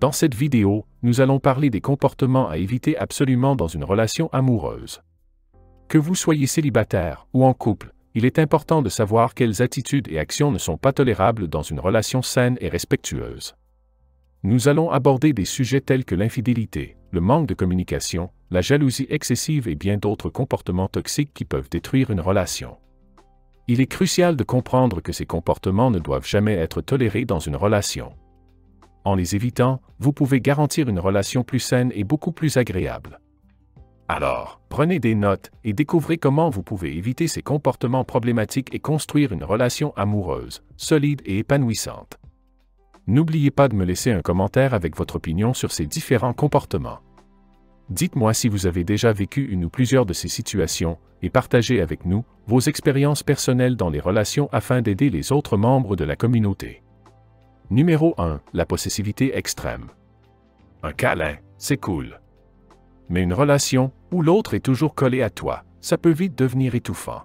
Dans cette vidéo, nous allons parler des comportements à éviter absolument dans une relation amoureuse. Que vous soyez célibataire ou en couple, il est important de savoir quelles attitudes et actions ne sont pas tolérables dans une relation saine et respectueuse. Nous allons aborder des sujets tels que l'infidélité, le manque de communication, la jalousie excessive et bien d'autres comportements toxiques qui peuvent détruire une relation. Il est crucial de comprendre que ces comportements ne doivent jamais être tolérés dans une relation. En les évitant, vous pouvez garantir une relation plus saine et beaucoup plus agréable. Alors, prenez des notes et découvrez comment vous pouvez éviter ces comportements problématiques et construire une relation amoureuse, solide et épanouissante. N'oubliez pas de me laisser un commentaire avec votre opinion sur ces différents comportements. Dites-moi si vous avez déjà vécu une ou plusieurs de ces situations et partagez avec nous vos expériences personnelles dans les relations afin d'aider les autres membres de la communauté. Numéro 1. La possessivité extrême. Un câlin, c'est cool. Mais une relation où l'autre est toujours collé à toi, ça peut vite devenir étouffant.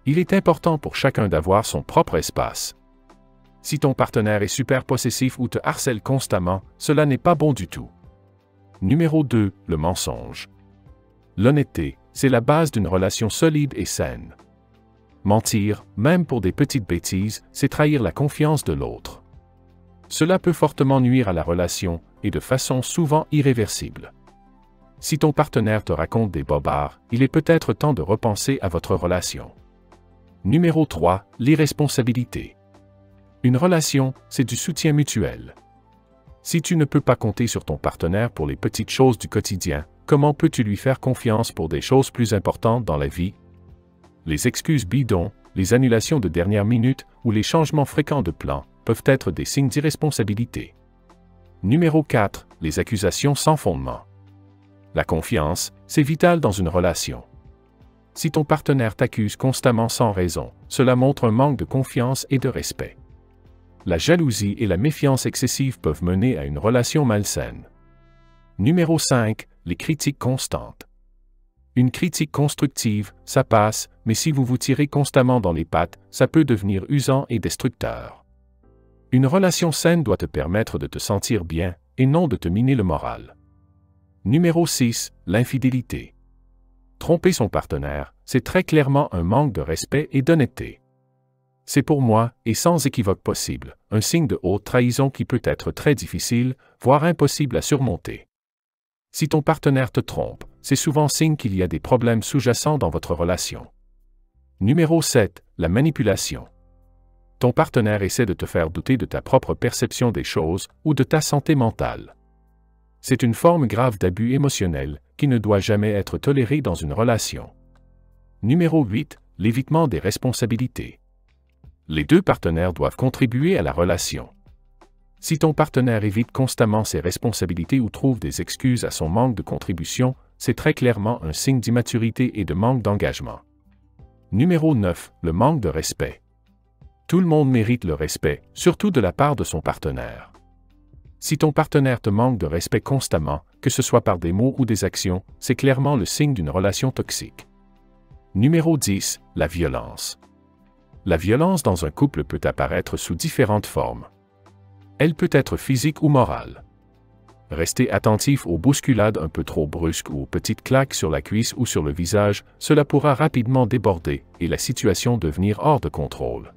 Il est important pour chacun d'avoir son propre espace. Si ton partenaire est super possessif ou te harcèle constamment, cela n'est pas bon du tout. Numéro 2. Le mensonge. L'honnêteté, c'est la base d'une relation solide et saine. Mentir, même pour des petites bêtises, c'est trahir la confiance de l'autre. Cela peut fortement nuire à la relation, et de façon souvent irréversible. Si ton partenaire te raconte des bobards, il est peut-être temps de repenser à votre relation. Numéro 3. L'irresponsabilité. Une relation, c'est du soutien mutuel. Si tu ne peux pas compter sur ton partenaire pour les petites choses du quotidien, comment peux-tu lui faire confiance pour des choses plus importantes dans la vie? Les excuses bidons, les annulations de dernière minute ou les changements fréquents de plans peuvent être des signes d'irresponsabilité. Numéro 4. Les accusations sans fondement. La confiance, c'est vital dans une relation. Si ton partenaire t'accuse constamment sans raison, cela montre un manque de confiance et de respect. La jalousie et la méfiance excessive peuvent mener à une relation malsaine. Numéro 5. Les critiques constantes. Une critique constructive, ça passe, mais si vous vous tirez constamment dans les pattes, ça peut devenir usant et destructeur. Une relation saine doit te permettre de te sentir bien, et non de te miner le moral. Numéro 6. L'infidélité. Tromper son partenaire, c'est très clairement un manque de respect et d'honnêteté. C'est pour moi, et sans équivoque possible, un signe de haute trahison qui peut être très difficile, voire impossible à surmonter. Si ton partenaire te trompe, c'est souvent signe qu'il y a des problèmes sous-jacents dans votre relation. Numéro 7. La manipulation. Ton partenaire essaie de te faire douter de ta propre perception des choses ou de ta santé mentale. C'est une forme grave d'abus émotionnel qui ne doit jamais être tolérée dans une relation. Numéro 8. L'évitement des responsabilités. Les deux partenaires doivent contribuer à la relation. Si ton partenaire évite constamment ses responsabilités ou trouve des excuses à son manque de contribution, c'est très clairement un signe d'immaturité et de manque d'engagement. Numéro 9. Le manque de respect. Tout le monde mérite le respect, surtout de la part de son partenaire. Si ton partenaire te manque de respect constamment, que ce soit par des mots ou des actions, c'est clairement le signe d'une relation toxique. Numéro 10. La violence. La violence dans un couple peut apparaître sous différentes formes. Elle peut être physique ou morale. Restez attentif aux bousculades un peu trop brusques ou aux petites claques sur la cuisse ou sur le visage, cela pourra rapidement déborder et la situation devenir hors de contrôle.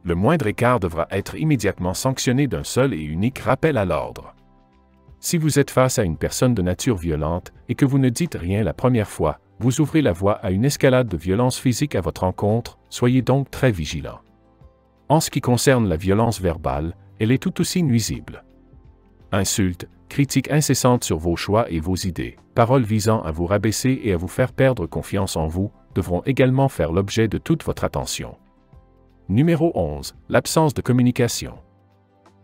Le moindre écart devra être immédiatement sanctionné d'un seul et unique rappel à l'ordre. Si vous êtes face à une personne de nature violente et que vous ne dites rien la première fois, vous ouvrez la voie à une escalade de violence physique à votre encontre, soyez donc très vigilant. En ce qui concerne la violence verbale, elle est tout aussi nuisible. Insultes, critiques incessantes sur vos choix et vos idées, paroles visant à vous rabaisser et à vous faire perdre confiance en vous, devront également faire l'objet de toute votre attention. Numéro 11. L'absence de communication.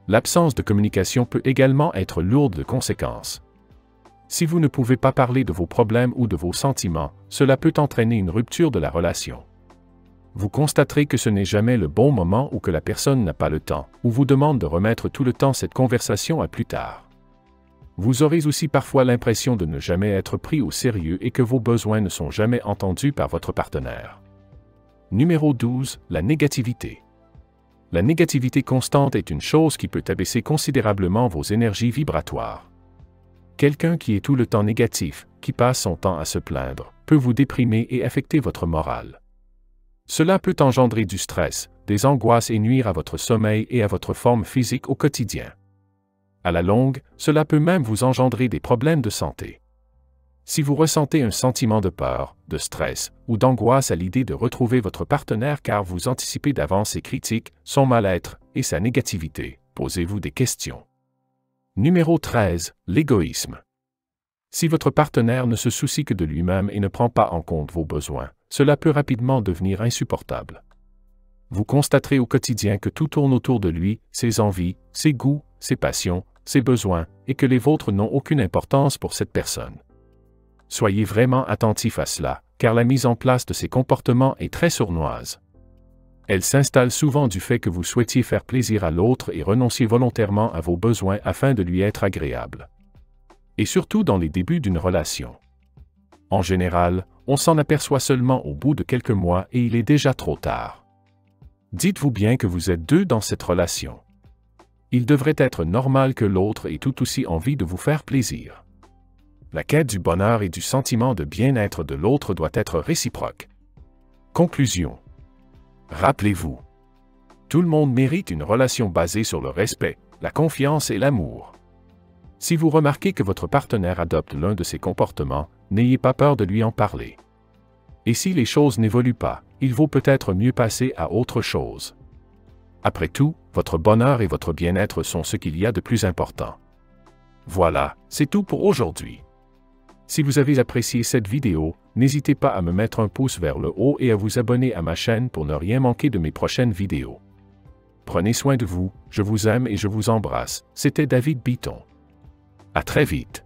L'absence de communication peut également être lourde de conséquences. Si vous ne pouvez pas parler de vos problèmes ou de vos sentiments, cela peut entraîner une rupture de la relation. Vous constaterez que ce n'est jamais le bon moment ou que la personne n'a pas le temps, ou vous demande de remettre tout le temps cette conversation à plus tard. Vous aurez aussi parfois l'impression de ne jamais être pris au sérieux et que vos besoins ne sont jamais entendus par votre partenaire. Numéro 12. La négativité. La négativité constante est une chose qui peut abaisser considérablement vos énergies vibratoires. Quelqu'un qui est tout le temps négatif, qui passe son temps à se plaindre, peut vous déprimer et affecter votre morale. Cela peut engendrer du stress, des angoisses et nuire à votre sommeil et à votre forme physique au quotidien. À la longue, cela peut même vous engendrer des problèmes de santé. Si vous ressentez un sentiment de peur, de stress ou d'angoisse à l'idée de retrouver votre partenaire car vous anticipez d'avance ses critiques, son mal-être et sa négativité, posez-vous des questions. Numéro 13. L'égoïsme. Si votre partenaire ne se soucie que de lui-même et ne prend pas en compte vos besoins, cela peut rapidement devenir insupportable. Vous constaterez au quotidien que tout tourne autour de lui, ses envies, ses goûts, ses passions, ses besoins, et que les vôtres n'ont aucune importance pour cette personne. Soyez vraiment attentif à cela, car la mise en place de ces comportements est très sournoise. Elle s'installe souvent du fait que vous souhaitiez faire plaisir à l'autre et renonciez volontairement à vos besoins afin de lui être agréable. Et surtout dans les débuts d'une relation. En général, on s'en aperçoit seulement au bout de quelques mois et il est déjà trop tard. Dites-vous bien que vous êtes deux dans cette relation. Il devrait être normal que l'autre ait tout aussi envie de vous faire plaisir. La quête du bonheur et du sentiment de bien-être de l'autre doit être réciproque. Conclusion. Rappelez-vous. Tout le monde mérite une relation basée sur le respect, la confiance et l'amour. Si vous remarquez que votre partenaire adopte l'un de ces comportements, n'ayez pas peur de lui en parler. Et si les choses n'évoluent pas, il vaut peut-être mieux passer à autre chose. Après tout, votre bonheur et votre bien-être sont ce qu'il y a de plus important. Voilà, c'est tout pour aujourd'hui. Si vous avez apprécié cette vidéo, n'hésitez pas à me mettre un pouce vers le haut et à vous abonner à ma chaîne pour ne rien manquer de mes prochaines vidéos. Prenez soin de vous, je vous aime et je vous embrasse. C'était David Bitton. À très vite.